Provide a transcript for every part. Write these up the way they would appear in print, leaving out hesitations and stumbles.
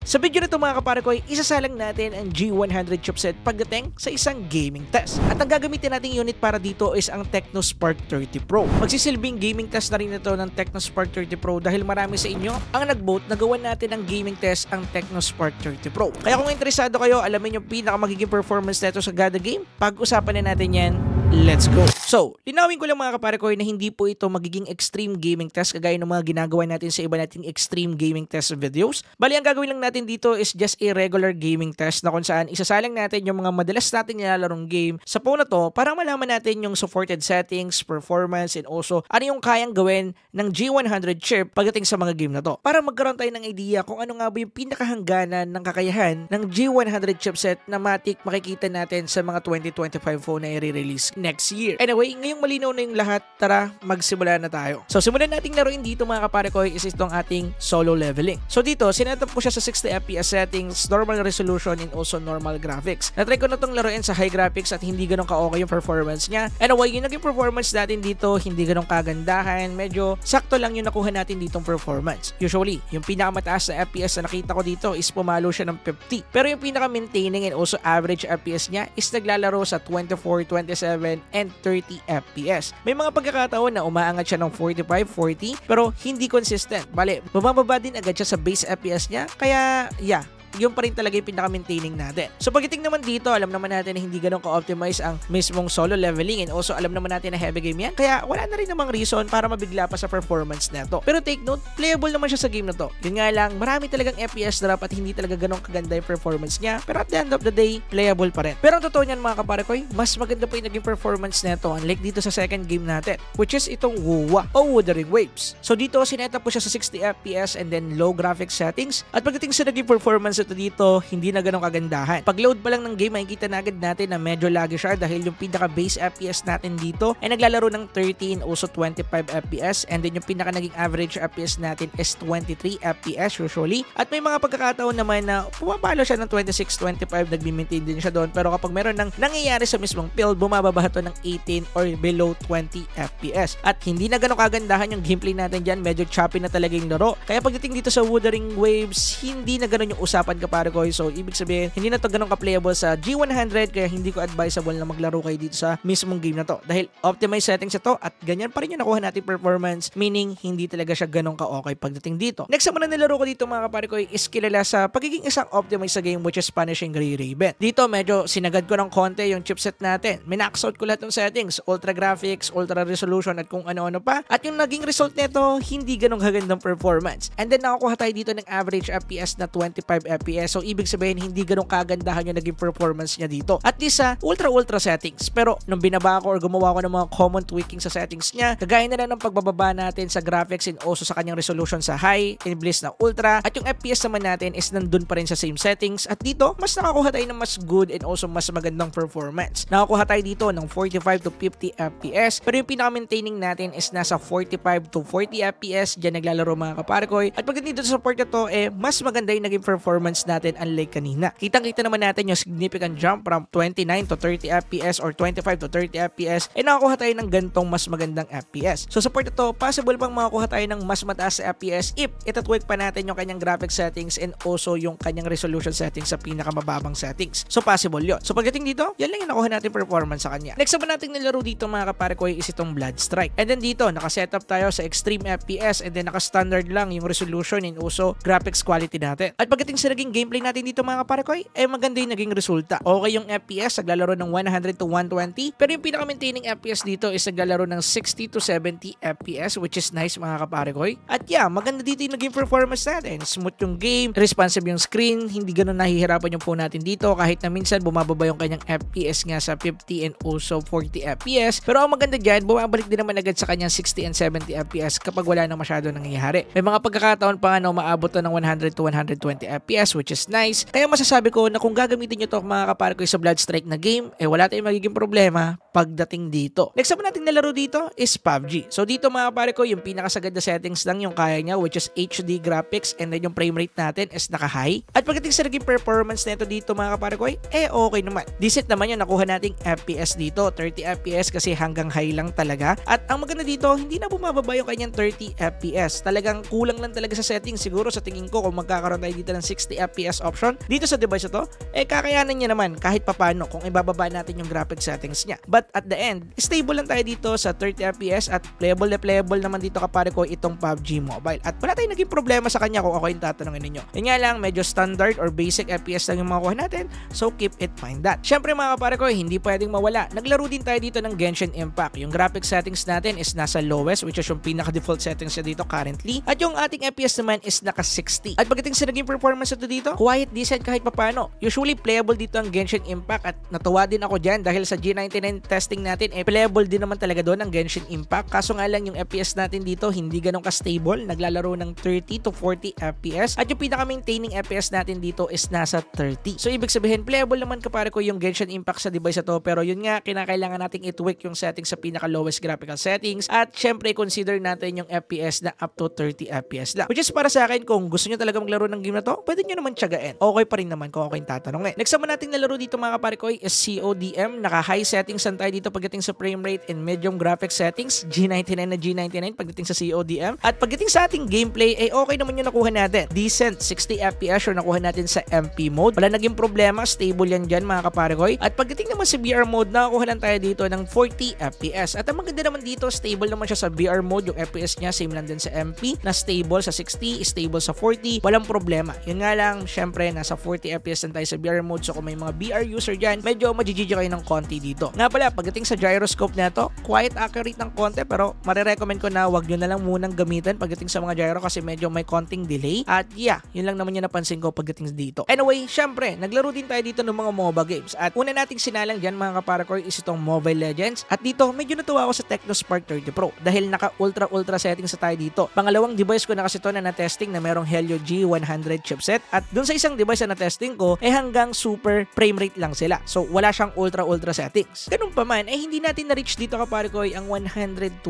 Sa video na ito mga kapare ko ay isasalang natin ang G100 chipset pagdating sa isang gaming test. At ang gagamitin nating unit para dito is ang Tecno Spark 30 Pro. Magsisilbing gaming test na rin ito ng Tecno Spark 30 Pro dahil marami sa inyo ang nag-vote na gawan natin ang gaming test ang Tecno Spark 30 Pro. Kaya kung interesado kayo, alamin yung pinaka magiging performance nito sa Gada Game, pag-usapan na natin yan. Let's go! So, linawin ko lang mga kapare ko na hindi po ito magiging extreme gaming test kagaya ng mga ginagawa natin sa iba nating extreme gaming test videos. Bali, ang gagawin lang natin dito is just a regular gaming test na kung saan isasalang natin yung mga madalas natin nilalarong game sa phone na to para malaman natin yung supported settings, performance, and also ano yung kayang gawin ng G100 chip pagdating sa mga game na to. Para magkaroon tayo ng idea kung ano nga ba yung pinakahangganan ng kakayahan ng G100 chipset na matik makikita natin sa mga 2025 phone na i-release next year. Anyway, ngayong malinaw na yung lahat, tara, magsimula na tayo. So, simulan nating laruin dito mga kapare ko is itong ating solo leveling. So, dito, sinetup ko siya sa 60 FPS settings, normal resolution, and also normal graphics. Natry ko na itong laruin sa high graphics at hindi ganun ka-okay yung performance niya. Anyway, yung naging performance natin dito, hindi ganun kagandahan. Medyo sakto lang yung nakuha natin ditong performance. Usually, yung pinakamataas na FPS na nakita ko dito is pumalo siya ng 50. Pero yung pinaka-maintaining and also average FPS niya is naglalaro sa 24, 27, and 30 FPS. May mga pagkakataon na umaangat siya ng 45, 40 pero hindi consistent. Bale, bumababa din agad siya sa base FPS niya. Kaya, yeah, yun pa rin talaga yung pinaka-maintaining natin. So pagdating naman dito, alam naman natin na hindi ganun ka-optimize ang mismong solo leveling and also alam naman natin na heavy game yan. Kaya wala na rin namang reason para mabigla pa sa performance neto. Pero take note, playable naman siya sa game na to. Yun nga lang, marami talagang FPS drop at hindi talaga ganun kaganda yung performance niya. Pero at the end of the day, playable pa rin. Pero ang totoo niyan mga kapare ko, mas maganda pa yung naging performance neto unlike dito sa second game natin, which is itong WUWA o Wuthering Waves. So dito, sinetap ko siya sa 60 FPS and then low graphics settings. At pagdating sa naging performance ito dito, hindi na ganun kagandahan. Pag load pa lang ng game, makikita na agad natin na medyo laggy siya dahil yung pinaka base FPS natin dito ay naglalaro ng 30 and also 25 FPS and then yung pinaka naging average FPS natin is 23 FPS usually. At may mga pagkakataon naman na pumapalo siya ng 26, 25, nagmi-maintain din siya doon. Pero kapag meron nang nangyayari sa mismong build, bumababa ito ng 18 or below 20 FPS. At hindi na ganun kagandahan yung gameplay natin dyan, medyo choppy na talaga yung laro. Kaya pagdating dito sa Wuthering Waves, hindi na ganun yung usapan kapare ko. So, ibig sabihin, hindi na to ganun ka-playable sa G100 kaya hindi ko advisable na maglaro kayo dito sa mismong game na to. Dahil optimized settings ito at ganyan pa rin yung nakuha natin performance, meaning hindi talaga siya ganun ka-okay pagdating dito. Next naman na nilaro ko dito mga kapare ko is kilala sa pagiging isang optimized sa game which is Punishing Gray Raven. Dito, medyo sinagad ko ng konti yung chipset natin. Minax out ko lahat ng settings, ultra graphics, ultra resolution at kung ano-ano pa. At yung naging result nito, hindi ganun kagandang performance. And then nakakuha tayo dito ng average FPS na 25 FPS. So, ibig sabihin, hindi ganun kagandahan yung naging performance niya dito. At least sa ultra settings. Pero, nung binaba ko or gumawa ko ng mga common tweaking sa settings niya, kagaya na lang ng pagbababa natin sa graphics and also sa kanyang resolution sa high, and bliss na ultra. At yung FPS naman natin is nandun pa rin sa same settings. At dito, mas nakakuha tayo ng mas good and also mas magandang performance. Nakakuha tayo dito ng 45 to 50 FPS. Pero yung pinaka-maintaining natin is nasa 45 to 40 FPS. Diyan naglalaro mga kapare ko. At pagdating dito sa support na to, mas maganda yung naging performance natin unlike kanina. Kitang-kita naman natin yung significant jump from 29 to 30 FPS or 25 to 30 FPS nakakuha tayo ng gantong mas magandang FPS. So support ito, possible pang makakuha tayo ng mas mataas sa FPS if itatweak pa natin yung kanyang graphic settings and also yung kanyang resolution settings sa pinakamababang settings. So possible yun. So pagdating dito, yan lang yung nakuha natin performance sa kanya. Next naman natin nilaro dito mga kapare ko is itong Blood Strike. And then dito, nakasetup tayo sa extreme FPS and then naka-standard lang yung resolution and also graphics quality natin. At pagdating sa naging gameplay natin dito mga kapare ko, maganda yung naging resulta. Okay yung FPS, naglalaro ng 100 to 120. Pero yung pinaka-maintaining FPS dito is naglalaro ng 60 to 70 FPS which is nice mga kapare ko. At yeah, maganda dito yung naging performance natin. Smooth yung game, responsive yung screen, hindi ganun nahihirapan yung phone natin dito kahit na minsan bumababa yung kanyang FPS nga sa 50 and also 40 FPS. Pero ang maganda dyan, bumabalik din naman agad sa kanyang 60 and 70 FPS kapag wala na masyado nangyayari. May mga pagkakataon pa nga na umaabot to ng 100 to 120 FPS which is nice. Kaya masasabi ko na kung gagamitin nyo to mga kapare ko sa Blood Strike na game, wala tayong magiging problema pagdating dito. Next naman natin nalaro dito is PUBG. So dito mga kapare ko, yung pinakasagad na settings lang yung kaya niya which is HD graphics and then yung frame rate natin is naka-high. At pagdating sa naging performance nito dito mga kapare ko, okay naman. Decent naman yung nakuha nating FPS dito. 30 FPS kasi hanggang high lang talaga. At ang maganda dito, hindi na bumababa yung kanyang 30 FPS. Talagang kulang lang talaga sa settings. Siguro sa tingin ko kung magkakaroon tayo dito ng 60 60 FPS option dito sa device na to, kakayanan niya naman kahit papano kung ibababa natin yung graphic settings niya. But at the end, stable lang tayo dito sa 30 FPS at playable na playable naman dito kapare ko itong PUBG Mobile. At wala tayong naging problema sa kanya kung ako yung tatanungin ninyo. Yun nga lang, medyo standard or basic FPS lang yung makuha natin, so keep it mind that. Syempre mga kapare ko, hindi pwedeng mawala. Naglaro din tayo dito ng Genshin Impact. Yung graphic settings natin is nasa lowest, which is yung pinaka-default settings niya dito currently. At yung ating FPS naman is naka 60. At pagdating sa naging performance ito dito, quiet, decent kahit papano. Usually playable dito ang Genshin Impact at natuwa din ako dyan dahil sa G99 testing natin, playable din naman talaga doon ang Genshin Impact. Kaso nga lang yung FPS natin dito hindi ganun ka-stable. Naglalaro ng 30 to 40 FPS. At yung pinaka-maintaining FPS natin dito is nasa 30. So ibig sabihin, playable naman kapare ko yung Genshin Impact sa device na to. Pero yun nga, kinakailangan nating i-tweak yung settings sa pinaka-lowest graphical settings. At syempre, consider natin yung FPS na up to 30 FPS lang. Which is para sa akin, kung gusto nyo talaga maglaro ng game na to, pwede nyo naman tiyagain. Okay pa rin naman kung okay yung tatanungin. Next naman natin na laro dito mga kapare ko is CODM. Naka-high settings lang tayo dito pagdating sa frame rate and medium graphic settings. G99 na G99 pagdating sa CODM. At pagdating sa ating gameplay, okay naman yung nakuha natin. Decent 60 FPS yung nakuha natin sa MP mode. Wala naging problema, stable yan dyan mga kapare ko. At pagdating naman sa VR mode, nakakuha lang tayo dito ng 40 FPS. At ang maganda naman dito, stable naman siya sa VR mode. Yung FPS niya, same lang din sa MP, na stable sa 60, stable sa 40, walang problema. Yun nga lang, syempre, nasa 40 FPS lang tayo sa VR mode. So kung may mga VR user dyan, medyo majijiji kayo ng konti dito. Nga pala, pagdating sa gyroscope na to, quite accurate ng konti, pero marirecommend ko na wag nyo na lang munang gamitin pagdating sa mga gyro kasi medyo may konting delay. At yeah, yun lang naman yung napansin ko pagdating dito. Anyway, syempre, naglaro din tayo dito ng mga MOBA games. At una nating sinalang dyan mga kaparacore is itong Mobile Legends. At dito, medyo natuwa ako sa Tecno Spark 30 Pro dahil naka ultra settings sa tayo dito. Pangalawang device ko na kasi ito na na-testing na merong Helio G100 chipset. At dun sa isang device na na-testing ko, hanggang super frame rate lang sila. So, wala siyang ultra settings. Ganun pa man, hindi natin na-reach dito kaparacore ang 120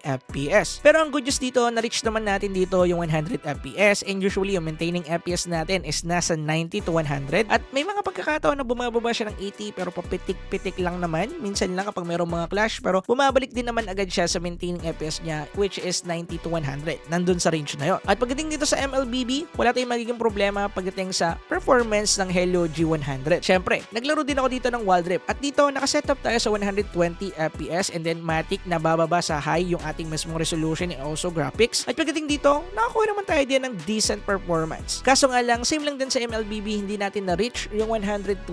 FPS. Pero ang good news dito, na-reach naman natin dito yung 100 FPS and usually yung maintaining FPS natin is nasa 90 to 100 at may mga pagkakataon na bumababa siya ng 80 pero papitik-pitik lang naman. Minsan lang kapag mayroong mga clash pero bumabalik din naman agad siya sa maintaining FPS niya which is 90 to 100. Nandun sa range na yun. At pagdating dito sa MLBB, wala tayong magiging problema pagdating sa performance ng Helio G100. Syempre, naglaro din ako dito ng Wild Rift at dito nakasetup tayo sa 120 FPS and then matic na bababa sa high yung ating mismong resolution and also graphics. At pagdating dito, nakakuha naman tayo din ng decent performance. Kaso nga lang, same lang din sa MLBB, hindi natin na-reach yung 120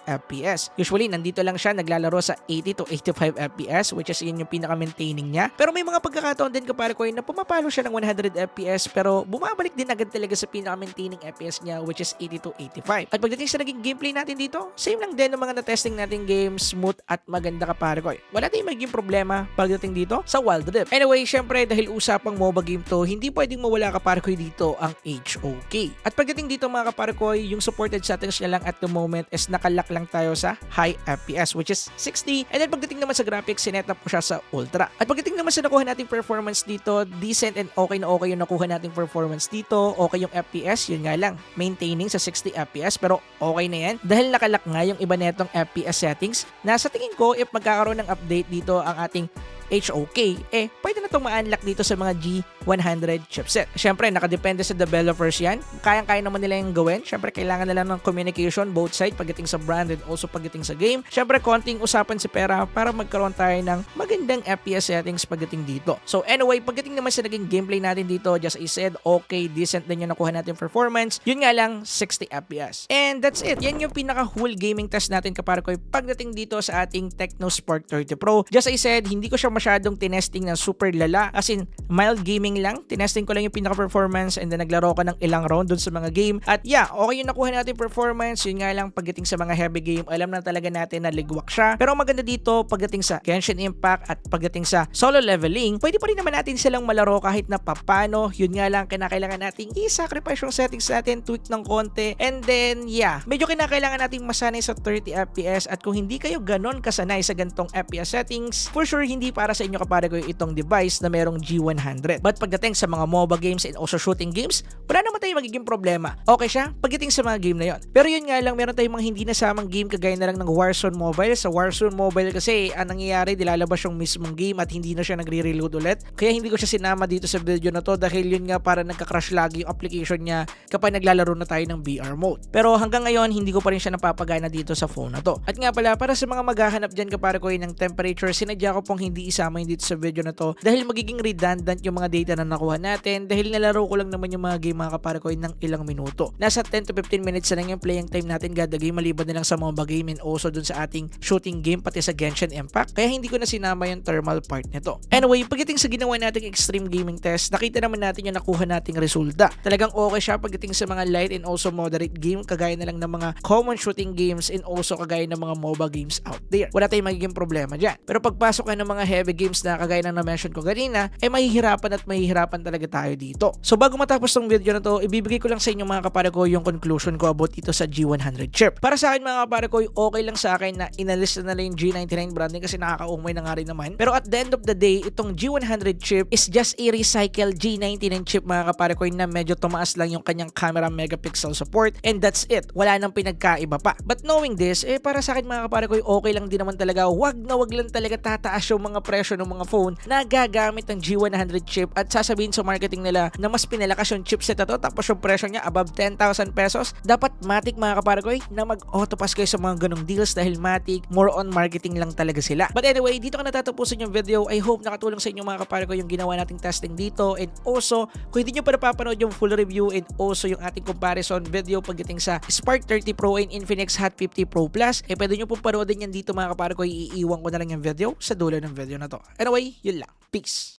FPS. Usually, nandito lang siya naglalaro sa 80 to 85 FPS which is yun yung pinaka-maintaining niya. Pero may mga pagkakataon din kapare ko na pumapalo siya ng 100 FPS pero bumabalik din agad talaga sa pinaka-maintaining FPS niya which is 80 to 85. At pagdating sa naging gameplay natin dito, same lang din ng mga na-testing nating games, smooth at maganda kapare ko. Wala tayong magiging problema pagdating dito sa Wild Rift. Anyway, syempre dahil usapang MOBA game to, hindi pwedeng mawala kapare ko dito ang HOK. At pagdating dito mga kapare ko, yung supported settings niya lang at the moment is nakalock lang tayo sa high FPS which is 60 and then pagdating naman sa graphics, sinet up ko siya sa ultra. At pagdating naman sa nakuha nating performance dito, decent and okay na okay yung nakuha nating performance dito, okay yung FPS, yun nga lang, maintaining sa 60 FPS pero okay na yan dahil nakalock nga yung iba netong FPS settings na sa tingin ko if magkakaroon ng update dito ang ating HOK, pwede na itong ma-unlock dito sa mga G100 chipset. Siyempre, nakadepende sa developers yan. Kayang-kaya naman nila yung gawin. Siyempre, kailangan nila ng communication, both side, pagdating sa brand and also pagdating sa game. Siyempre, konting usapan si pera para magkaroon tayo ng magandang FPS settings pagdating dito. So, anyway, pagdating naman sa naging gameplay natin dito, just I said, okay, decent din yung nakuha natin performance. Yun nga lang, 60 FPS. And that's it. Yan yung pinaka-whole gaming test natin kapare ko pagdating dito sa ating Tecno Spark 30 Pro. Just I said, hindi ko siya masyadong tinesting na super lala. As in, mild gaming lang. Tinesting ko lang yung pinaka-performance and then naglaro ko ng ilang round dun sa mga game. At yeah, okay yung nakuha natin performance. Yun nga lang, pagdating sa mga heavy game, alam na talaga natin na ligwak siya. Pero maganda dito, pagdating sa Genshin Impact at pagdating sa solo leveling, pwede pa rin naman natin silang malaro kahit na papano. Yun nga lang, kinakailangan natin i-sacrifice yung settings natin, tweak ng konti. And then, yeah, medyo kinakailangan natin masanay sa 30 FPS at kung hindi kayo ganon kasanay sa gantong FPS settings, for sure, hindi para para sa inyo kapare ko itong device na merong G100. But pagdating sa mga MOBA games and also shooting games, wala naman tayong magiging problema. Okay siya pagdating sa mga game na yon. Pero yun nga lang, meron tayong mga hindi nasamang game kagaya na lang ng Warzone Mobile. Sa Warzone Mobile kasi ang nangyayari, dilalabas yung mismong game at hindi na siya nagre-reload ulit. Kaya hindi ko siya sinama dito sa video na to dahil yun nga para nagka-crash lagi yung application niya kapag naglalaro na tayo ng VR mode. Pero hanggang ngayon, hindi ko pa rin siya napapagana dito sa phone na to. At nga pala, para sa mga maghahanap dyan kapare ko ng temperature, sinadya ko pong hindi isama yun dito sa video na to dahil magiging redundant yung mga data na nakuha natin dahil nalaro ko lang naman yung mga game mga kapare ko ng ilang minuto. Nasa 10 to 15 minutes na lang yung playing time natin kada game maliban na lang sa MOBA game and also dun sa ating shooting game pati sa Genshin Impact. Kaya hindi ko na sinama yung thermal part nito. Anyway, pagdating sa ginawa nating extreme gaming test, nakita naman natin yung nakuha nating resulta. Talagang okay siya pagdating sa mga light and also moderate game kagaya na lang ng mga common shooting games and also kagaya ng mga MOBA games out there. Wala tayong magiging problema dyan. Pero pagpasok ka ng mga heavy games na kagaya ng na-mention ko kanina, mahihirapan talaga tayo dito. So bago matapos tong video na to, ibibigay ko lang sa inyo mga kapare ko yung conclusion ko about ito sa G100 chip. Para sa akin mga kapare ko, okay lang sa akin na inalis na nila yung G99 branding kasi nakakaumay na nga rin naman. Pero at the end of the day, itong G100 chip is just a recycled G99 chip mga kapare ko na medyo tumaas lang yung kanyang camera megapixel support and that's it. Wala nang pinagkaiba pa. But knowing this, para sa akin mga kapare ko, okay lang din naman talaga. Wag lang talaga tataas yung mga presyo ng mga phone na gagamit ng G100 chip at sasabihin sa marketing nila na mas pinalakas yung chipset na to tapos yung presyo niya above 10,000 pesos. Dapat matik mga kapare ko na mag-autopass kayo sa mga ganong deals dahil matik, more on marketing lang talaga sila. But anyway, dito ko natatapusin yung video. I hope nakatulong sa inyo mga kapare ko yung ginawa nating testing dito and also kung hindi nyo pa napapanood yung full review and also yung ating comparison video pagdating sa Spark 30 Pro and Infinix Hot 50 Pro Plus, pwede nyo po paroodin yan dito mga kapare ko. Iiwan ko na lang yung video sa dulo ng video na to. Anyway, yun lang. Peace!